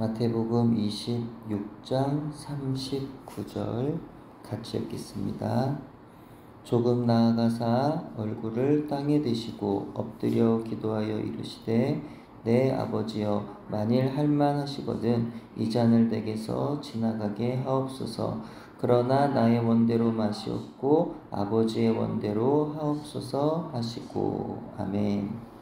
마태복음 26장 39절 같이 읽겠습니다. 조금 나아가사 얼굴을 땅에 대시고 엎드려 기도하여 이르시되 내 아버지여 만일 할만하시거든 이 잔을 내게서 지나가게 하옵소서. 그러나 나의 원대로 마시옵고 아버지의 원대로 하옵소서 하시고. 아멘.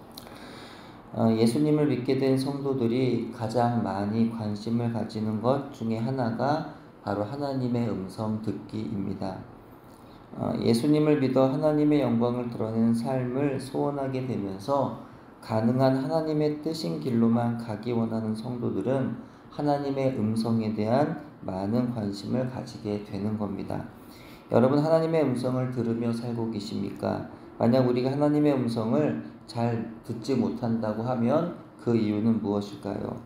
예수님을 믿게 된 성도들이 가장 많이 관심을 가지는 것 중에 하나가 바로 하나님의 음성 듣기입니다. 예수님을 믿어 하나님의 영광을 드러내는 삶을 소원하게 되면서 가능한 하나님의 뜻인 길로만 가기 원하는 성도들은 하나님의 음성에 대한 많은 관심을 가지게 되는 겁니다. 여러분, 하나님의 음성을 들으며 살고 계십니까? 만약 우리가 하나님의 음성을 잘 듣지 못한다고 하면 그 이유는 무엇일까요?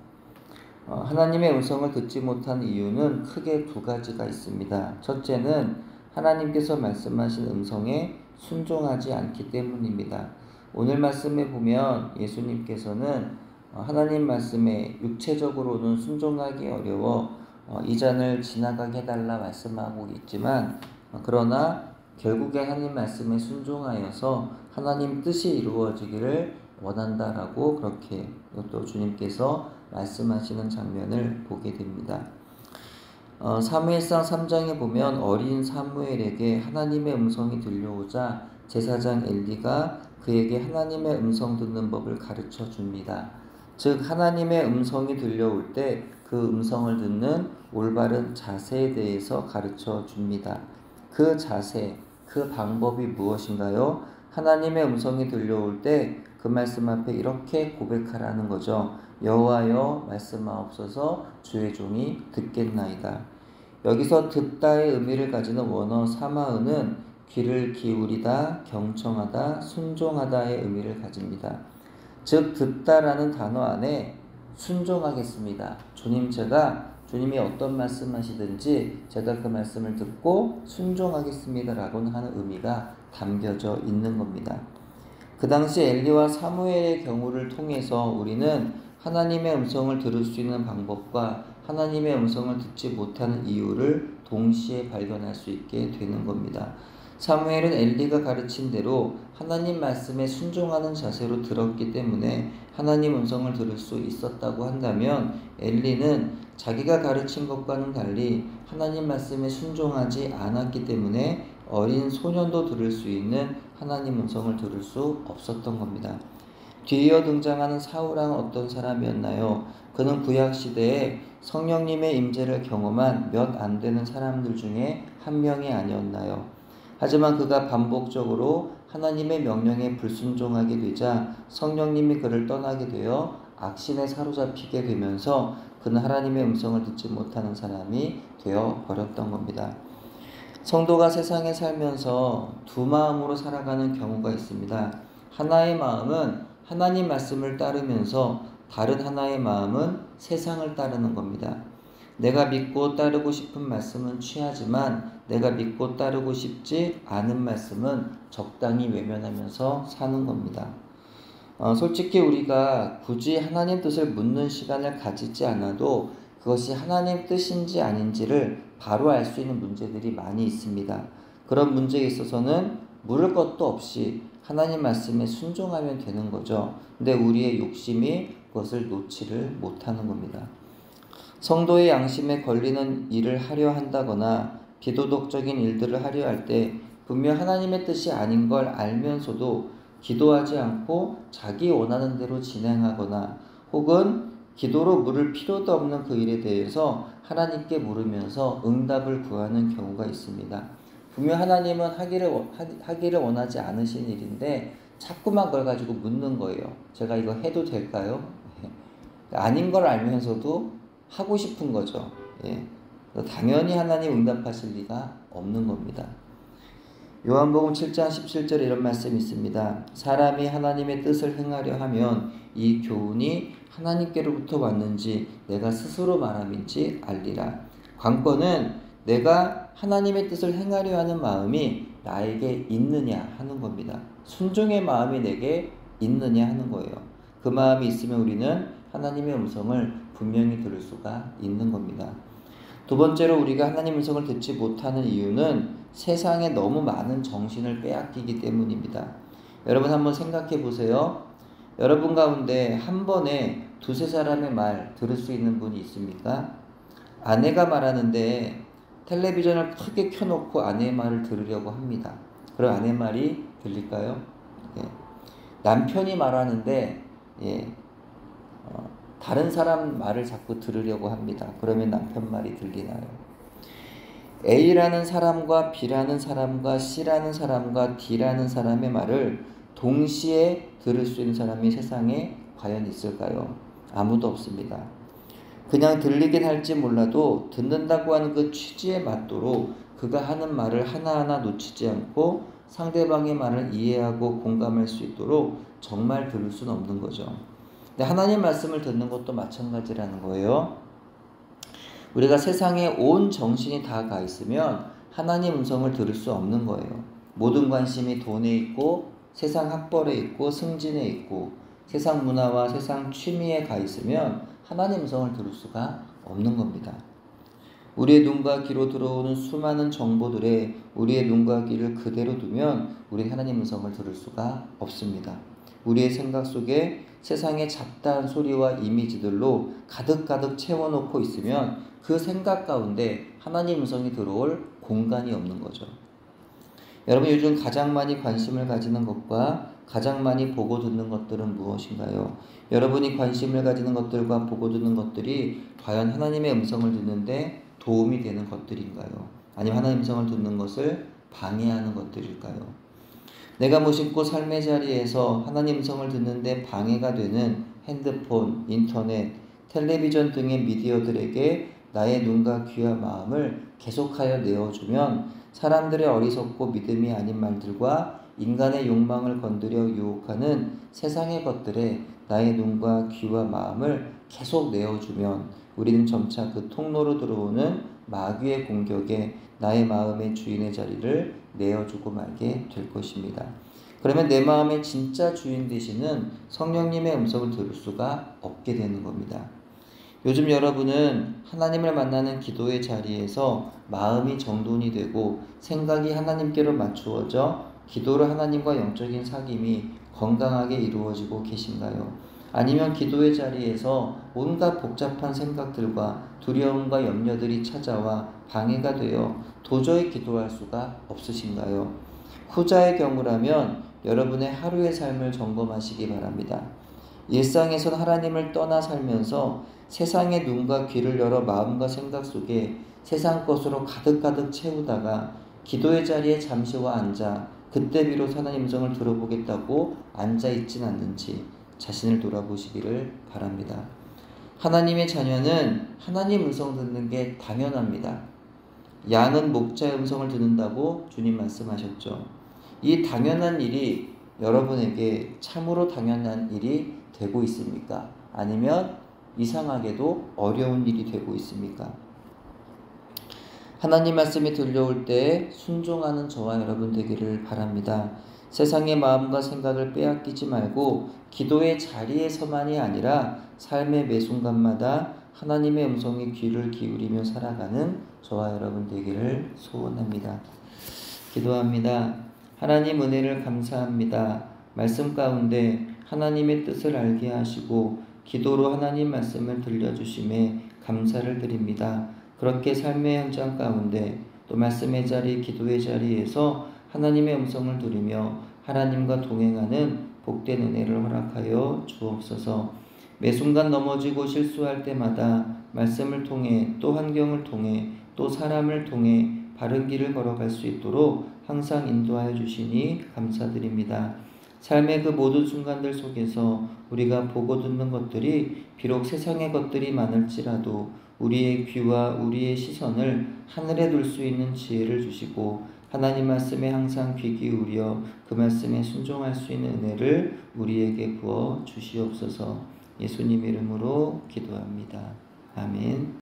하나님의 음성을 듣지 못한 이유는 크게 두 가지가 있습니다. 첫째는 하나님께서 말씀하신 음성에 순종하지 않기 때문입니다. 오늘 말씀에 보면 예수님께서는 하나님 말씀에 육체적으로는 순종하기 어려워 이 잔을 지나가게 해달라 말씀하고 있지만 그러나 결국에 하나님 말씀에 순종하여서 하나님 뜻이 이루어지기를 원한다라고 그렇게 또 주님께서 말씀하시는 장면을 보게 됩니다. 사무엘상 3장에 보면 어린 사무엘에게 하나님의 음성이 들려오자 제사장 엘리가 그에게 하나님의 음성 듣는 법을 가르쳐 줍니다. 즉 하나님의 음성이 들려올 때 그 음성을 듣는 올바른 자세에 대해서 가르쳐 줍니다. 그 자세, 그 방법이 무엇인가요? 하나님의 음성이 들려올 때 그 말씀 앞에 이렇게 고백하라는 거죠. 여호와여 말씀하옵소서 주의 종이 듣겠나이다. 여기서 듣다의 의미를 가지는 원어 사마은은 귀를 기울이다, 경청하다, 순종하다의 의미를 가집니다. 즉 듣다라는 단어 안에 순종하겠습니다. 주님이 어떤 말씀하시든지 제가 그 말씀을 듣고 순종하겠습니다라고 하는 의미가 담겨져 있는 겁니다. 그 당시 엘리와 사무엘의 경우를 통해서 우리는 하나님의 음성을 들을 수 있는 방법과 하나님의 음성을 듣지 못하는 이유를 동시에 발견할 수 있게 되는 겁니다. 사무엘은 엘리가 가르친 대로 하나님 말씀에 순종하는 자세로 들었기 때문에 하나님 음성을 들을 수 있었다고 한다면 엘리는 자기가 가르친 것과는 달리 하나님 말씀에 순종하지 않았기 때문에 어린 소년도 들을 수 있는 하나님 음성을 들을 수 없었던 겁니다. 뒤이어 등장하는 사울왕은 어떤 사람이었나요? 그는 구약시대에 성령님의 임재를 경험한 몇 안 되는 사람들 중에 한 명이 아니었나요? 하지만 그가 반복적으로 하나님의 명령에 불순종하게 되자 성령님이 그를 떠나게 되어 악신에 사로잡히게 되면서 그는 하나님의 음성을 듣지 못하는 사람이 되어 버렸던 겁니다. 성도가 세상에 살면서 두 마음으로 살아가는 경우가 있습니다. 하나의 마음은 하나님 말씀을 따르면서 다른 하나의 마음은 세상을 따르는 겁니다. 내가 믿고 따르고 싶은 말씀은 취하지만 내가 믿고 따르고 싶지 않은 말씀은 적당히 외면하면서 사는 겁니다. 솔직히 우리가 굳이 하나님 뜻을 묻는 시간을 가지지 않아도 그것이 하나님 뜻인지 아닌지를 바로 알 수 있는 문제들이 많이 있습니다. 그런 문제에 있어서는 물을 것도 없이 하나님 말씀에 순종하면 되는 거죠. 근데 우리의 욕심이 그것을 놓지를 못하는 겁니다. 성도의 양심에 걸리는 일을 하려 한다거나 비도덕적인 일들을 하려 할 때 분명 하나님의 뜻이 아닌 걸 알면서도 기도하지 않고 자기 원하는 대로 진행하거나 혹은 기도로 물을 필요도 없는 그 일에 대해서 하나님께 물으면서 응답을 구하는 경우가 있습니다. 분명 하나님은 하기를 원하지 않으신 일인데 자꾸만 그걸 가지고 묻는 거예요. 제가 이거 해도 될까요? 아닌 걸 알면서도 하고 싶은 거죠. 당연히 하나님 응답하실 리가 없는 겁니다. 요한복음 7장 17절에 이런 말씀이 있습니다. 사람이 하나님의 뜻을 행하려 하면 이 교훈이 하나님께로부터 왔는지 내가 스스로 말함인지 알리라. 관건은 내가 하나님의 뜻을 행하려 하는 마음이 나에게 있느냐 하는 겁니다. 순종의 마음이 내게 있느냐 하는 거예요. 그 마음이 있으면 우리는 하나님의 음성을 분명히 들을 수가 있는 겁니다. 두 번째로 우리가 하나님 음성을 듣지 못하는 이유는 세상에 너무 많은 정신을 빼앗기기 때문입니다. 여러분 한번 생각해 보세요. 여러분 가운데 한 번에 두세 사람의 말 들을 수 있는 분이 있습니까? 아내가 말하는데 텔레비전을 크게 켜놓고 아내의 말을 들으려고 합니다. 그럼 아내 말이 들릴까요? 예. 남편이 말하는데 다른 사람 말을 자꾸 들으려고 합니다. 그러면 남편 말이 들리나요? A라는 사람과 B라는 사람과 C라는 사람과 D라는 사람의 말을 동시에 들을 수 있는 사람이 세상에 과연 있을까요? 아무도 없습니다. 그냥 들리긴 할지 몰라도 듣는다고 하는 그 취지에 맞도록 그가 하는 말을 하나하나 놓치지 않고 상대방의 말을 이해하고 공감할 수 있도록 정말 들을 수는 없는 거죠. 근데 하나님 말씀을 듣는 것도 마찬가지라는 거예요. 우리가 세상에 온 정신이 다 가 있으면 하나님 음성을 들을 수 없는 거예요. 모든 관심이 돈에 있고 세상 학벌에 있고 승진에 있고 세상 문화와 세상 취미에 가 있으면 하나님 음성을 들을 수가 없는 겁니다. 우리의 눈과 귀로 들어오는 수많은 정보들에 우리의 눈과 귀를 그대로 두면 우리는 하나님 음성을 들을 수가 없습니다. 우리의 생각 속에 세상의 잡다한 소리와 이미지들로 가득가득 채워놓고 있으면 그 생각 가운데 하나님 음성이 들어올 공간이 없는 거죠. 여러분 요즘 가장 많이 관심을 가지는 것과 가장 많이 보고 듣는 것들은 무엇인가요? 여러분이 관심을 가지는 것들과 보고 듣는 것들이 과연 하나님의 음성을 듣는데 도움이 되는 것들인가요? 아니면 하나님의 음성을 듣는 것을 방해하는 것들일까요? 내가 무심코 삶의 자리에서 하나님 음성을 듣는데 방해가 되는 핸드폰, 인터넷, 텔레비전 등의 미디어들에게 나의 눈과 귀와 마음을 계속하여 내어주면 사람들의 어리석고 믿음이 아닌 말들과 인간의 욕망을 건드려 유혹하는 세상의 것들에 나의 눈과 귀와 마음을 계속 내어주면 우리는 점차 그 통로로 들어오는 마귀의 공격에 나의 마음의 주인의 자리를 내어주고 말게 될 것입니다. 그러면 내 마음의 진짜 주인 되시는 성령님의 음성을 들을 수가 없게 되는 겁니다. 요즘 여러분은 하나님을 만나는 기도의 자리에서 마음이 정돈이 되고 생각이 하나님께로 맞추어져 기도로 하나님과 영적인 사귐이 건강하게 이루어지고 계신가요? 아니면 기도의 자리에서 온갖 복잡한 생각들과 두려움과 염려들이 찾아와 방해가 되어 도저히 기도할 수가 없으신가요? 후자의 경우라면 여러분의 하루의 삶을 점검하시기 바랍니다. 일상에선 하나님을 떠나 살면서 세상의 눈과 귀를 열어 마음과 생각 속에 세상 것으로 가득가득 채우다가 기도의 자리에 잠시 와 앉아 그때 비로소 하나님 음성을 들어보겠다고 앉아있진 않는지 자신을 돌아보시기를 바랍니다. 하나님의 자녀는 하나님 음성 듣는 게 당연합니다. 양은 목자의 음성을 듣는다고 주님 말씀하셨죠. 이 당연한 일이 여러분에게 참으로 당연한 일이 되고 있습니까? 아니면 이상하게도 어려운 일이 되고 있습니까? 하나님 말씀이 들려올 때 순종하는 저와 여러분 되기를 바랍니다. 세상의 마음과 생각을 빼앗기지 말고 기도의 자리에서만이 아니라 삶의 매 순간마다 하나님의 음성에 귀를 기울이며 살아가는 저와 여러분 되기를 소원합니다. 기도합니다. 하나님 은혜를 감사합니다. 말씀 가운데 하나님의 뜻을 알게 하시고 기도로 하나님 말씀을 들려주심에 감사를 드립니다. 그렇게 삶의 현장 가운데 또 말씀의 자리, 기도의 자리에서 하나님의 음성을 들으며 하나님과 동행하는 복된 은혜를 허락하여 주옵소서. 매 순간 넘어지고 실수할 때마다 말씀을 통해 또 환경을 통해 또 사람을 통해 바른 길을 걸어갈 수 있도록 항상 인도하여 주시니 감사드립니다. 삶의 그 모든 순간들 속에서 우리가 보고 듣는 것들이 비록 세상의 것들이 많을지라도 우리의 귀와 우리의 시선을 하늘에 둘 수 있는 지혜를 주시고 하나님 말씀에 항상 귀 기울여 그 말씀에 순종할 수 있는 은혜를 우리에게 부어 주시옵소서. 예수님 이름으로 기도합니다. 아멘.